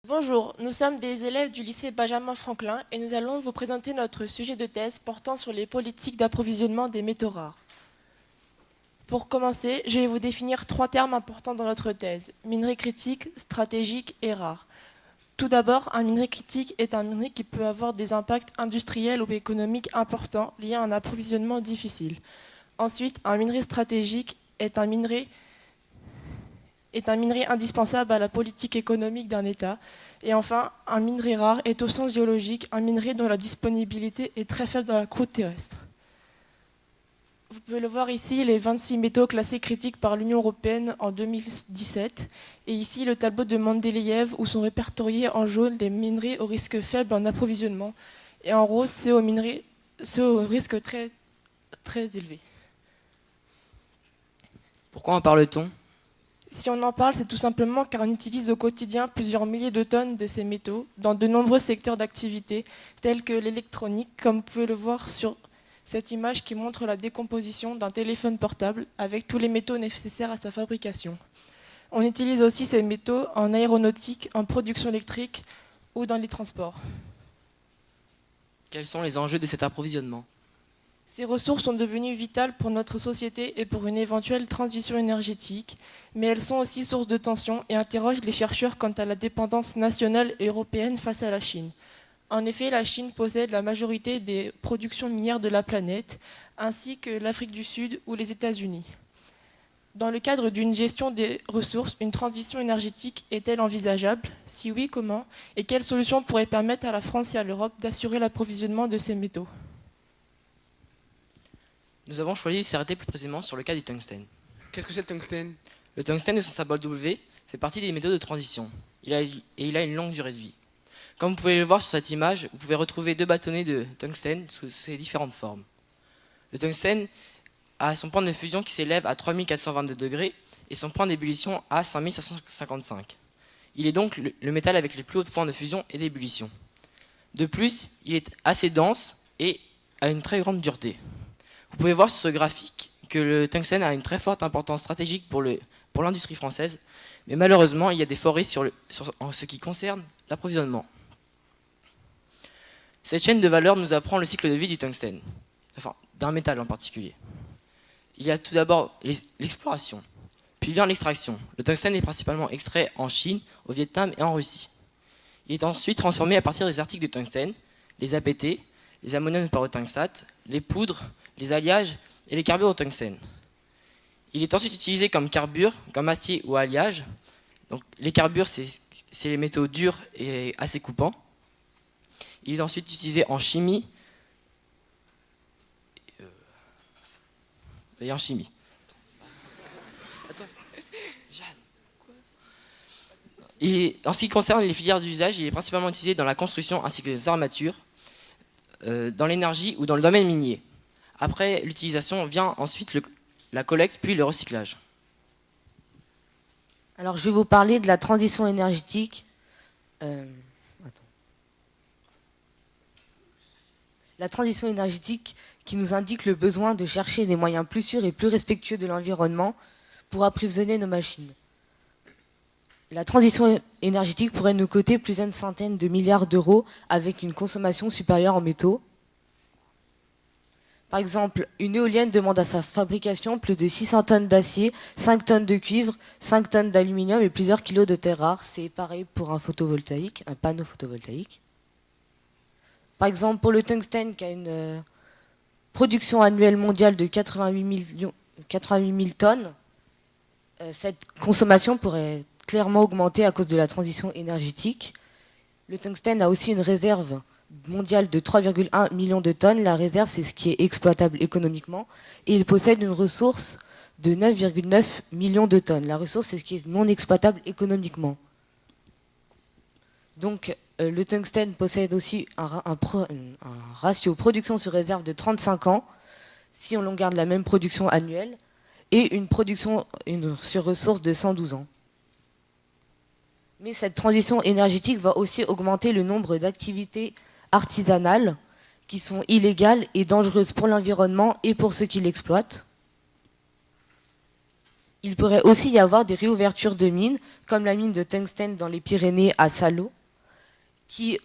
Bonjour, nous sommes des élèves du lycée Benjamin Franklin et nous allons vous présenter notre sujet de thèse portant sur les politiques d'approvisionnement des métaux rares. Pour commencer, je vais vous définir 3 termes importants dans notre thèse: minerai critique, stratégique et rare. Tout d'abord, un minerai critique est un minerai qui peut avoir des impacts industriels ou économiques importants liés à un approvisionnement difficile. Ensuite, un minerai stratégique est un minerai indispensable à la politique économique d'un État. Et enfin, un minerai rare est au sens géologique un minerai dont la disponibilité est très faible dans la croûte terrestre. Vous pouvez le voir ici, les 26 métaux classés critiques par l'Union européenne en 2017. Et ici, le tableau de Mendeleïev où sont répertoriés en jaune les minerais au risque faible en approvisionnement. Et en rose, ceux au risque très, très élevé. Pourquoi en parle-t-on ? Si on en parle, c'est tout simplement car on utilise au quotidien plusieurs milliers de tonnes de ces métaux dans de nombreux secteurs d'activité, tels que l'électronique, comme vous pouvez le voir sur cette image qui montre la décomposition d'un téléphone portable avec tous les métaux nécessaires à sa fabrication. On utilise aussi ces métaux en aéronautique, en production électrique ou dans les transports. Quels sont les enjeux de cet approvisionnement ? Ces ressources sont devenues vitales pour notre société et pour une éventuelle transition énergétique, mais elles sont aussi source de tensions et interrogent les chercheurs quant à la dépendance nationale et européenne face à la Chine. En effet, la Chine possède la majorité des productions minières de la planète, ainsi que l'Afrique du Sud ou les États-Unis. Dans le cadre d'une gestion des ressources, une transition énergétique est-elle envisageable? Si oui, comment? Et quelles solutions pourraient permettre à la France et à l'Europe d'assurer l'approvisionnement de ces métaux? Nous avons choisi de s'arrêter plus précisément sur le cas du tungstène. Qu'est-ce que c'est le tungstène? Le tungstène de son symbole W fait partie des métaux de transition. Il a une longue durée de vie. Comme vous pouvez le voir sur cette image, vous pouvez retrouver 2 bâtonnets de tungstène sous ses différentes formes. Le tungstène a son point de fusion qui s'élève à 3422 degrés et son point d'ébullition à 5555. Il est donc le métal avec les plus hauts points de fusion et d'ébullition. De plus, il est assez dense et a une très grande dureté. Vous pouvez voir sur ce graphique que le tungstène a une très forte importance stratégique pour l'industrie française, mais malheureusement, il y a des forêts en ce qui concerne l'approvisionnement. Cette chaîne de valeur nous apprend le cycle de vie du tungstène, enfin d'un métal en particulier. Il y a tout d'abord l'exploration, puis vient l'extraction. Le tungstène est principalement extrait en Chine, au Vietnam et en Russie. Il est ensuite transformé à partir des articles de tungstène, les APT, les ammonium perotungstate, les poudres, les alliages et les carbures au tungstène. Il est ensuite utilisé comme carbure, comme acier ou alliage. Donc, les carbures, c'est les métaux durs et assez coupants. Il est ensuite utilisé en chimie. Et en chimie. Attends. Et en ce qui concerne les filières d'usage, il est principalement utilisé dans la construction ainsi que les armatures, dans l'énergie ou dans le domaine minier. Après l'utilisation vient ensuite la collecte puis le recyclage. Alors je vais vous parler de la transition énergétique. La transition énergétique qui nous indique le besoin de chercher des moyens plus sûrs et plus respectueux de l'environnement pour approvisionner nos machines. La transition énergétique pourrait nous coûter plusieurs centaines de milliards d'euros avec une consommation supérieure en métaux. Par exemple, une éolienne demande à sa fabrication plus de 600 tonnes d'acier, 5 tonnes de cuivre, 5 tonnes d'aluminium et plusieurs kilos de terres rares. C'est pareil pour un photovoltaïque, un panneau photovoltaïque. Par exemple, pour le tungstène qui a une production annuelle mondiale de 88 000 tonnes, cette consommation pourrait clairement augmenter à cause de la transition énergétique. Le tungstène a aussi une réserve mondiale de 3,1 millions de tonnes. La réserve, c'est ce qui est exploitable économiquement. Et il possède une ressource de 9,9 millions de tonnes. La ressource, c'est ce qui est non exploitable économiquement. Donc, le tungstène possède aussi un ratio production sur réserve de 35 ans, si on garde la même production annuelle, et une production sur ressource de 112 ans. Mais cette transition énergétique va aussi augmenter le nombre d'activités artisanales qui sont illégales et dangereuses pour l'environnement et pour ceux qui l'exploitent. Il pourrait aussi y avoir des réouvertures de mines, comme la mine de tungstène dans les Pyrénées à Salo, qui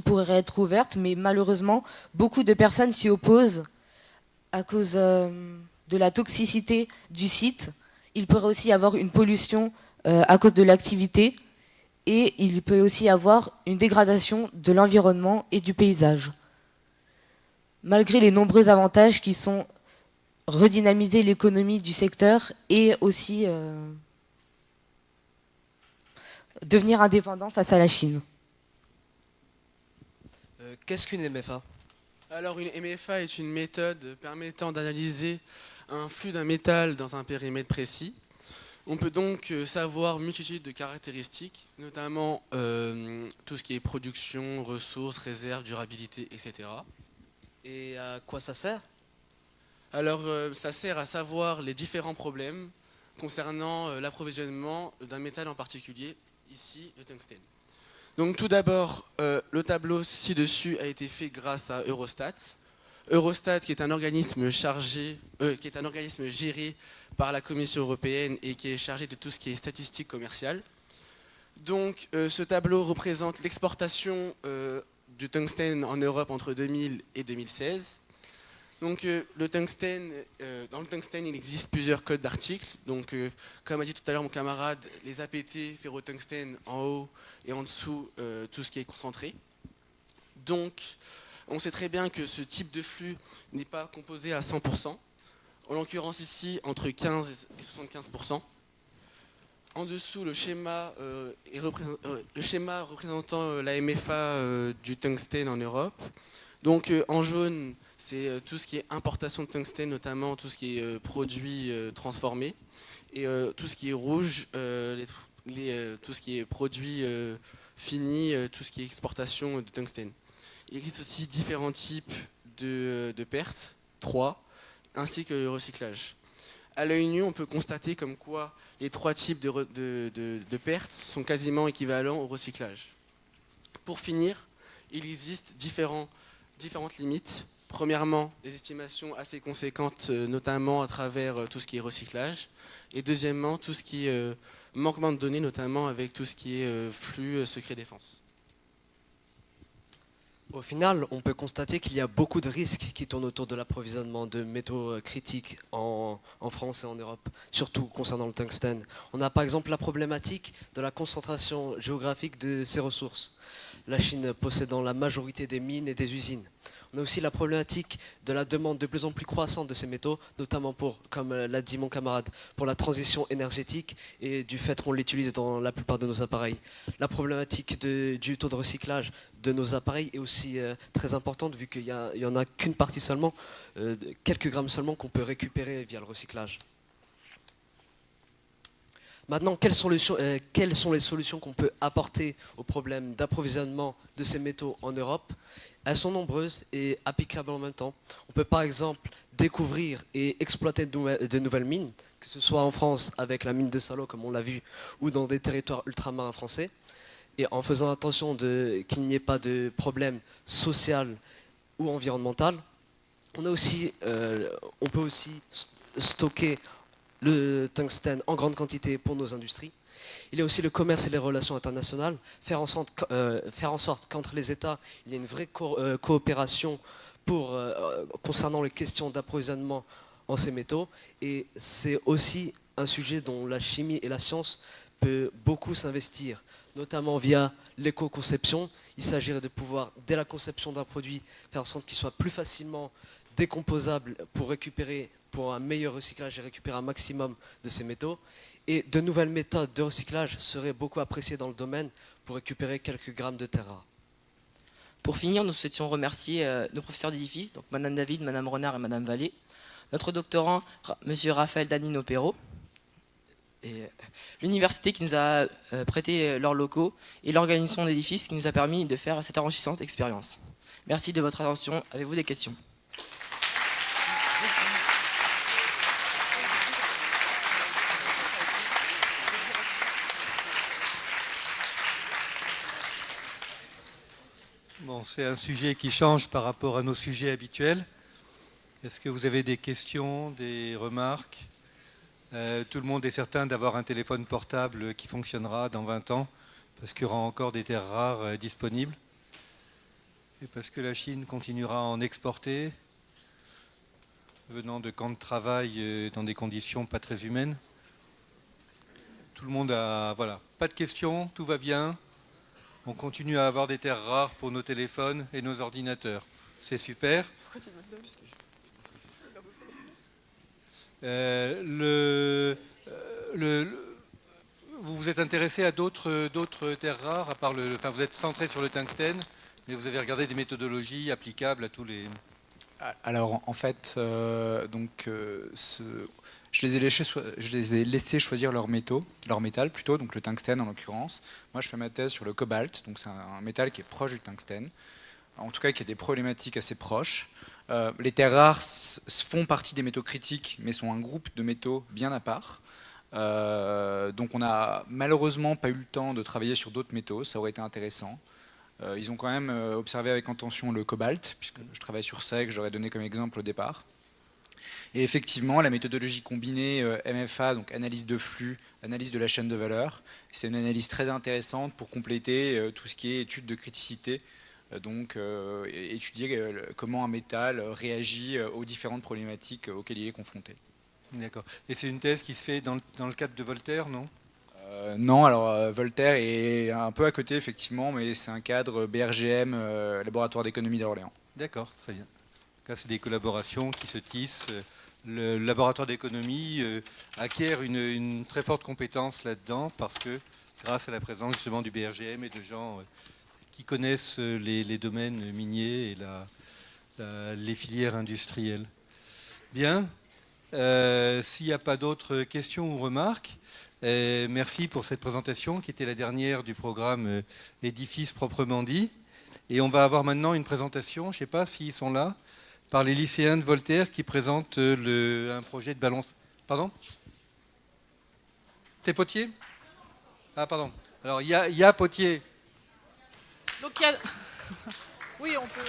pourrait être ouverte, mais malheureusement, beaucoup de personnes s'y opposent à cause de la toxicité du site. Il pourrait aussi y avoir une pollution à cause de l'activité, et il peut aussi y avoir une dégradation de l'environnement et du paysage. Malgré les nombreux avantages qui sont redynamiser l'économie du secteur et aussi devenir indépendant face à la Chine. Qu'est-ce qu'une MFA? Alors une MFA est une méthode permettant d'analyser un flux d'un métal dans un périmètre précis. On peut donc savoir une multitude de caractéristiques, notamment tout ce qui est production, ressources, réserves, durabilité, etc. Et à quoi ça sert? Alors ça sert à savoir les différents problèmes concernant l'approvisionnement d'un métal en particulier, ici le tungstène. Donc tout d'abord, le tableau ci-dessus a été fait grâce à Eurostat. Eurostat qui est un organisme géré par la Commission européenne et qui est chargé de tout ce qui est statistique commerciale. Donc ce tableau représente l'exportation du tungstène en Europe entre 2000 et 2016. Donc le tungstène, dans le tungstène, il existe plusieurs codes d'articles. Donc comme a dit tout à l'heure mon camarade, les APT, ferrotungstène en haut et en dessous, tout ce qui est concentré. Donc on sait très bien que ce type de flux n'est pas composé à 100%. En l'occurrence ici, entre 15 et 75%. En dessous, le schéma représentant la MFA du tungstène en Europe. Donc en jaune, c'est tout ce qui est importation de tungstène, notamment tout ce qui est produits transformés. Et tout ce qui est rouge, tout ce qui est produits finis, tout ce qui est exportation de tungstène. Il existe aussi différents types de pertes, 3, ainsi que le recyclage. À l'œil nu, on peut constater comme quoi les 3 types de pertes sont quasiment équivalents au recyclage. Pour finir, il existe différentes limites. Premièrement, des estimations assez conséquentes, notamment à travers tout ce qui est recyclage. Et deuxièmement, tout ce qui est manquement de données, notamment avec tout ce qui est flux secret défense. Au final, on peut constater qu'il y a beaucoup de risques qui tournent autour de l'approvisionnement de métaux critiques en France et en Europe, surtout concernant le tungstène. On a par exemple la problématique de la concentration géographique de ces ressources, la Chine possédant la majorité des mines et des usines. On a aussi la problématique de la demande de plus en plus croissante de ces métaux, notamment pour, comme l'a dit mon camarade, pour la transition énergétique et du fait qu'on l'utilise dans la plupart de nos appareils. La problématique du taux de recyclage de nos appareils est aussi très importante, vu qu'il n'y en a qu'une partie seulement, quelques grammes seulement qu'on peut récupérer via le recyclage. Maintenant, quelles sont les solutions qu'on peut apporter au problème d'approvisionnement de ces métaux en Europe? Elles sont nombreuses et applicables en même temps. On peut par exemple découvrir et exploiter de nouvelles mines, que ce soit en France avec la mine de Salo comme on l'a vu, ou dans des territoires ultramarins français, et en faisant attention qu'il n'y ait pas de problème social ou environnemental. On peut aussi stocker le tungstène en grande quantité pour nos industries. Il y a aussi le commerce et les relations internationales, faire en sorte qu'entre les États, il y ait une vraie coopération concernant les questions d'approvisionnement en ces métaux. Et c'est aussi un sujet dont la chimie et la science peuvent beaucoup s'investir, notamment via l'éco-conception. Il s'agirait de pouvoir, dès la conception d'un produit, faire en sorte qu'il soit plus facilement décomposable pour un meilleur recyclage et récupérer un maximum de ces métaux. Et de nouvelles méthodes de recyclage seraient beaucoup appréciées dans le domaine pour récupérer quelques grammes de terre rare. Pour finir, nous souhaitions remercier nos professeurs d'édifice, donc Madame David, Madame Renard et Madame Vallée, notre doctorant, Monsieur Raphaël Danino Perrault, et l'université qui nous a prêté leurs locaux et l'organisation d'édifice qui nous a permis de faire cette enrichissante expérience. Merci de votre attention. Avez-vous des questions ? Bon, c'est un sujet qui change par rapport à nos sujets habituels. Est-ce que vous avez des questions, des remarques? Tout le monde est certain d'avoir un téléphone portable qui fonctionnera dans 20 ans, parce qu'il y aura encore des terres rares disponibles, et parce que la Chine continuera à en exporter, venant de camps de travail dans des conditions pas très humaines. Tout le monde a... Voilà, pas de questions, tout va bien. On continue à avoir des terres rares pour nos téléphones et nos ordinateurs. C'est super. Vous vous êtes intéressé à d'autres terres rares, à part enfin, vous êtes centré sur le tungstène, mais vous avez regardé des méthodologies applicables à tous les... Alors en fait, je les ai laissés choisir leur métal plutôt, donc le tungstène en l'occurrence. Moi je fais ma thèse sur le cobalt, donc c'est un métal qui est proche du tungstène, en tout cas qui a des problématiques assez proches. Les terres rares font partie des métaux critiques, mais sont un groupe de métaux bien à part. Donc on n'a malheureusement pas eu le temps de travailler sur d'autres métaux, ça aurait été intéressant. Ils ont quand même observé avec attention le cobalt, puisque je travaille sur ça et que j'aurais donné comme exemple au départ. Et effectivement, la méthodologie combinée MFA, donc analyse de flux, analyse de la chaîne de valeur, c'est une analyse très intéressante pour compléter tout ce qui est étude de criticité, donc étudier comment un métal réagit aux différentes problématiques auxquelles il est confronté. D'accord. Et c'est une thèse qui se fait dans le cadre de Voltaire, non ? Non, alors Voltaire est un peu à côté effectivement, mais c'est un cadre BRGM, Laboratoire d'économie d'Orléans. D'accord, très bien. Là, c'est des collaborations qui se tissent. Le laboratoire d'économie acquiert une très forte compétence là-dedans parce que grâce à la présence justement du BRGM et de gens qui connaissent les domaines miniers et les filières industrielles. Bien. S'il n'y a pas d'autres questions ou remarques, merci pour cette présentation qui était la dernière du programme Édifice proprement dit. Et on va avoir maintenant une présentation, je ne sais pas s'ils sont là, par les lycéens de Voltaire qui présentent un projet de balance. Pardon ? C'est Potier ? Ah pardon. Alors il y a Potier. Donc il y a... Oui, on peut...